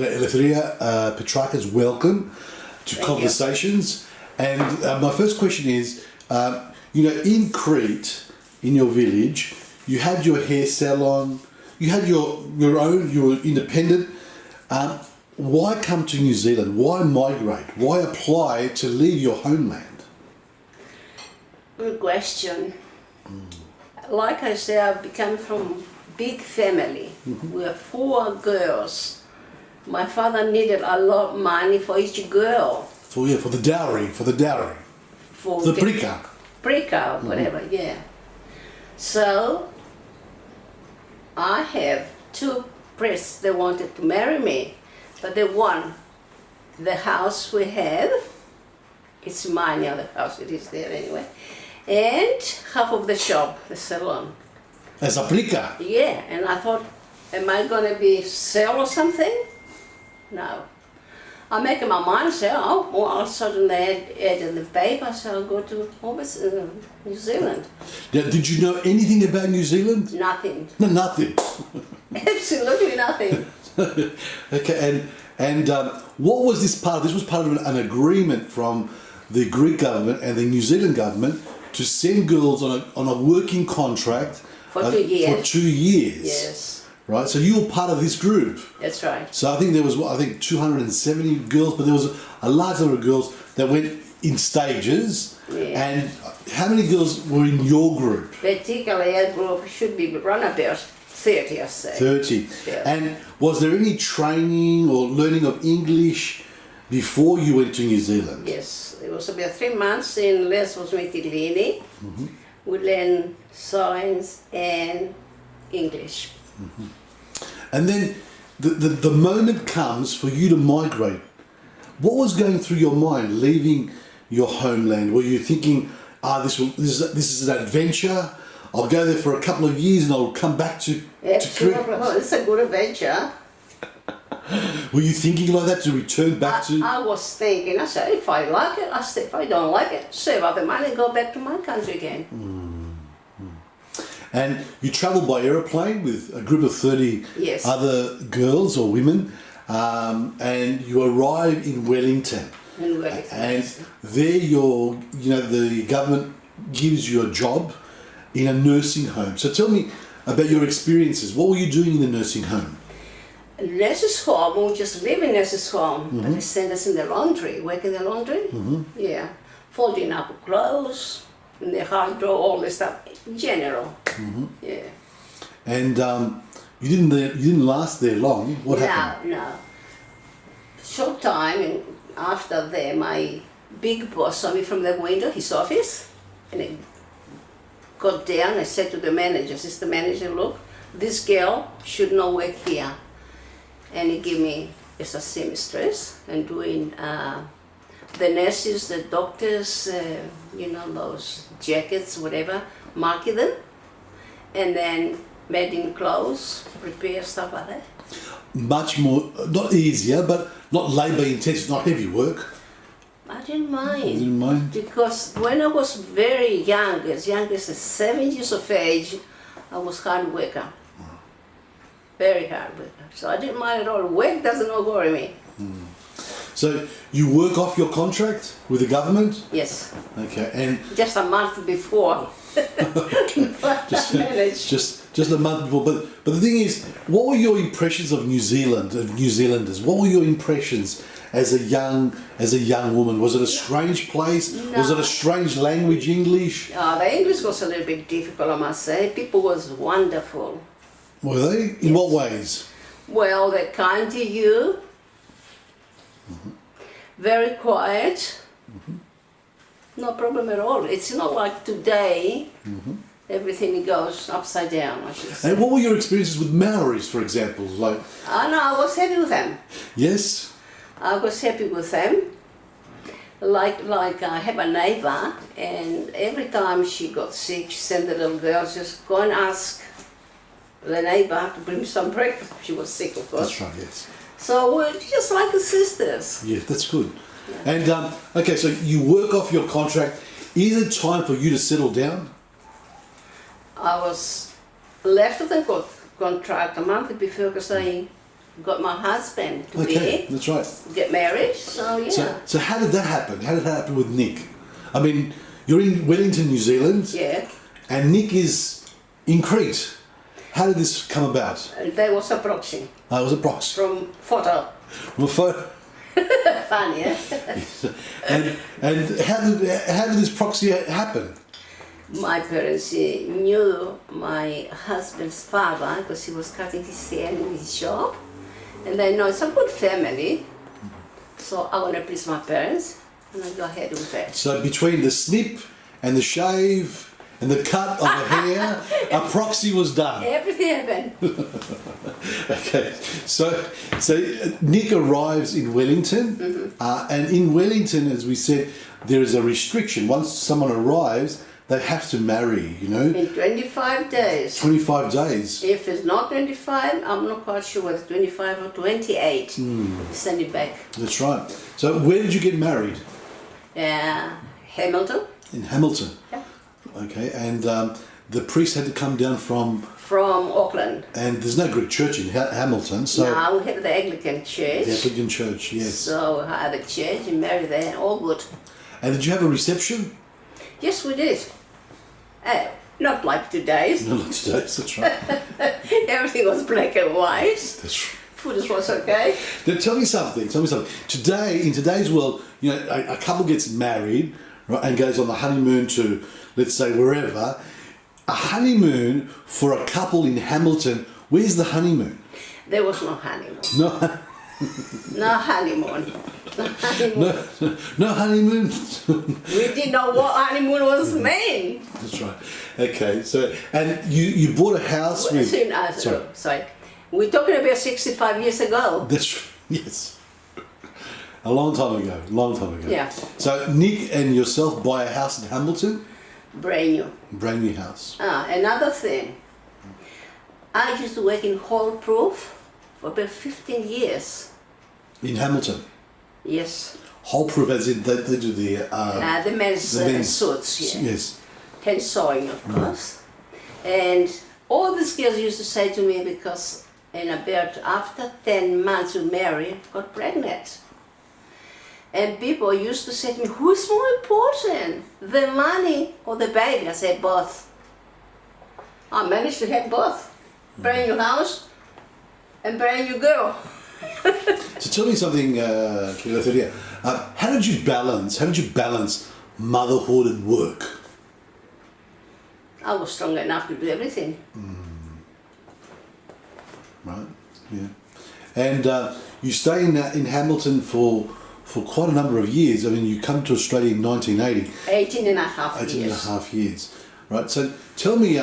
Eleftheria Petrakis, welcome to Thank Conversations. And my first question is, in Crete, in your village, you had your hair salon, you had your own, you were independent. Why come to New Zealand? Why migrate? Why apply to leave your homeland? Good question. Like I said, I've come from big family. We are 4 girls. My father needed a lot of money for each girl. For the dowry. For The prika. Prika, whatever, yeah. So, I have 2 priests that wanted to marry me, but they won. The house we have, it's mine now, the house, it is there anyway, and half of the shop, the salon. As a prika. Yeah, and I thought, am I going to be sell or something? No. I'm making my mind say, oh, well, all of a sudden they add in the paper, so I'll go to New Zealand. Now, did you know anything about New Zealand? Nothing. No, nothing. Absolutely nothing. Okay, and what was this part of? This was part of an agreement from the Greek government and the New Zealand government to send girls on a working contract For 2 years. For 2 years. Yes. Right, so you were part of this group. That's right. So I think there was 270 girls, but there was a large number of girls that went in stages. Yeah. And how many girls were in your group? Particularly our group should be run about 30, I say. 30. Yeah. And was there any training or learning of English before you went to New Zealand? Yes, it was about 3 months in Lesbos, Mytilene. We learned science and English. And then the moment comes for you to migrate. What was going through your mind leaving your homeland? Were you thinking, this is an adventure, I'll go there for a couple of years and I'll come back to Absolutely. Crete? Well, it's a good adventure. Were you thinking like that to return back to... I was thinking, I said, if I like it, I stay. If I don't like it, save up the money and go back to my country again. And you travelled by aeroplane with a group of 30 Yes. other girls or women, and you arrive in Wellington. In Wellington. And there the government gives you a job in a nursing home. So tell me about your experiences. What were you doing in the nursing home? Nurses' home, we just live in nurses' home, but they send us in the laundry, work in the laundry. Yeah, folding up clothes, in the hydro, all this stuff, in general. Yeah. And you didn't last there long. What happened? No. Short time, and after that, my big boss saw me from the window, his office, and I got down. I said to the manager, "Assistant manager, look, this girl should not work here." And he gave me as a seamstress and doing the nurses, the doctors, those jackets, whatever, marking them, and then mending clothes, repair stuff like that. Much more, not easier, but not labour intensive, not heavy work. I didn't mind. You didn't mind? Because when I was very young as 7 years of age, I was hard worker. Very hard worker. So I didn't mind at all. Work doesn't worry me. So you work off your contract with the government? Yes. Okay, and Just a month before. just a month before. But the thing is, what were your impressions of New Zealand, of New Zealanders? What were your impressions as a young woman? Was it a strange place? No. Was it a strange language, English? The English was a little bit difficult, I must say. People was wonderful. Were they? In what ways? Well, they're kind to you. Very quiet. No problem at all. It's not like today. Everything goes upside down, I should say. And what were your experiences with Maoris, for example? Like, I was happy with them. yes? I was happy with them. Like I have a neighbor, and every time she got sick, she sent the little girl, just go and ask the neighbor to bring some breakfast. She was sick, of course. That's right, yes. So we're just like the sisters. Yeah, that's good. And, okay, so you work off your contract. Is it time for you to settle down? I was left of the contract a month before because I got my husband to Okay, that's right. get married. So yeah. So how did that happen? How did that happen with Nick? I mean, you're in Wellington, New Zealand, Yeah. and Nick is in Crete. How did this come about? There was a proxy It was a proxy. from photo. Well, Funny, yeah? and how did this proxy happen? My parents knew my husband's father because he was cutting his hair in his shop. And they know it's a good family. So I want to please my parents and I go ahead with that. So between the snip and the shave and the cut of the hair, a proxy was done. Everything happened. Okay, so Nick arrives in Wellington, and in Wellington, as we said, there is a restriction. Once someone arrives, they have to marry. You know, In 25 days. 25 days. If it's not 25, I'm not quite sure whether it's 25 or 28. Send it back. That's right. So where did you get married? Hamilton. In Hamilton. Yeah. Okay, and the priest had to come down from, From Auckland. and there's no Greek church in Hamilton, so Now we have the Anglican Church. the Anglican church, yes. So I had a church and married there, all good. And did you have a reception? Yes, we did. Not like today's. No, not today. That's right. Everything was black and white. That's right. Food was okay. Now tell me something. Today, in today's world, you know, a couple gets married, right, and goes on the honeymoon to, let's say, wherever. A honeymoon for a couple in Hamilton. Where's the honeymoon? There was no honeymoon. No, No honeymoon. No honeymoon. no honeymoon. We didn't know what honeymoon was mean. That's right. Okay, so and you bought a house with. Sorry. We're talking about 65 years ago. That's yes. A long time ago. Long time ago. Yeah. So Nick and yourself buy a house in Hamilton. Brand new. Brand new house. Another thing. I used to work in Hall Proof for about 15 years. In Hamilton. Yes. Hole proof, as in they do the The men's the men's suits, yeah. Yes. Hand sewing, of course. And all these girls used to say to me, because in about after 10 months of marriage, got pregnant. And people used to say to me, who's more important, the money or the baby? I said, both. I managed to have both. Brand new house and brand new girl. So tell me something, Cleotheria. How did you balance motherhood and work? I was strong enough to do everything. Right. Yeah. And you stay in Hamilton for quite a number of years. I mean, you come to Australia in 1980. 18 and a half 18 years. and a half years. Right. So tell me,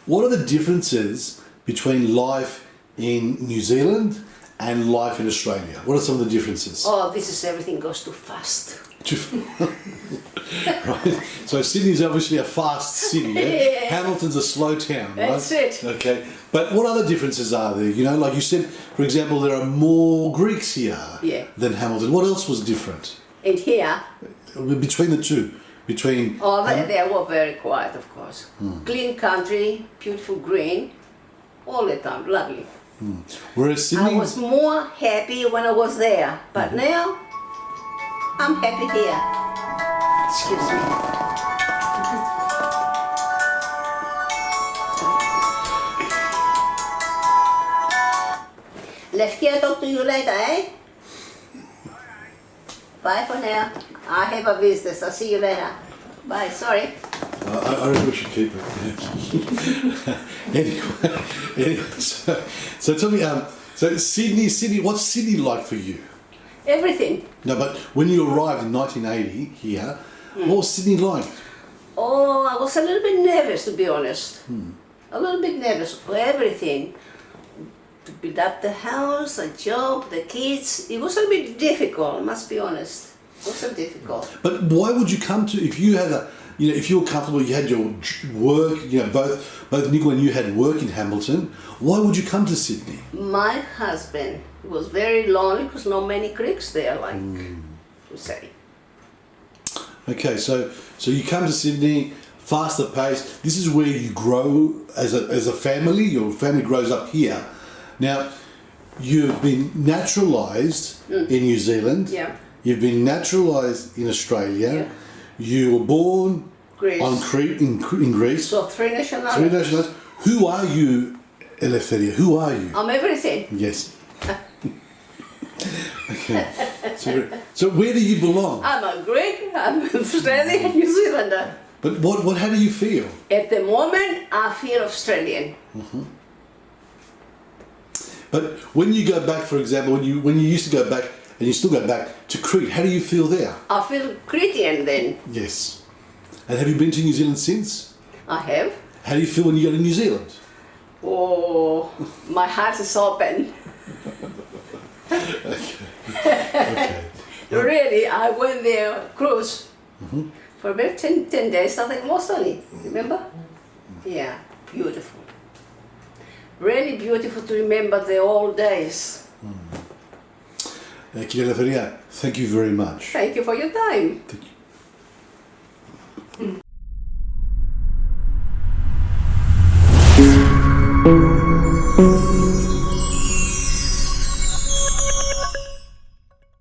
what are the differences between life in New Zealand and life in Australia? What are some of the differences? Oh, this is everything goes too fast. Right. So Sydney's obviously a fast city. Yeah? Yeah. Hamilton's a slow town, right? That's it. Okay. But what other differences are there? You know, like you said, for example, there are more Greeks here than Hamilton. What else was different And here, between the two? Between they were very quiet, of course. Clean country, beautiful green, all the time, lovely. whereas Sydney, I was more happy when I was there, but now I'm happy here. Excuse me. Lefty, I'll talk to you later, eh? Bye for now. I have a business. I'll see you later. Bye. Sorry. I reckon we should keep it. anyway, so tell me, so Sydney, what's Sydney like for you? Everything. No, but when you arrived in 1980 here, what was Sydney like? Oh, I was a little bit nervous, to be honest. A little bit nervous for everything. To build up the house, a job, the kids. It was a bit difficult, I must be honest. It was so difficult. But why would you come to, if you had if you were comfortable, you had your work, both Nico and you had work in Hamilton, why would you come to Sydney? My husband was very lonely because not many Greeks there, like you say. Okay, so you come to Sydney, faster pace. This is where you grow as a family. Your family grows up here. Now, you've been naturalised in New Zealand. Yeah. You've been naturalised in Australia. Yeah. You were born Greece. on Crete in Greece. So three nationalities. Three nationalities. Who are you, Eleftheria? Who are you? I'm everything. Yes. Okay. So where do you belong? I'm a Greek, I'm Australian, New Zealander. But how do you feel? At the moment, I feel Australian. But when you go back, for example, when you used to go back, and you still go back to Crete, how do you feel there? I feel Cretan then. Yes. And have you been to New Zealand since? I have. How do you feel when you go to New Zealand? Oh, my heart is open. Okay. Really, I went there cruise for about 10 days, I think most only. Remember? Yeah, beautiful. Really beautiful to remember the old days. Eleftheria, thank you very much. Thank you for your time. Thank you.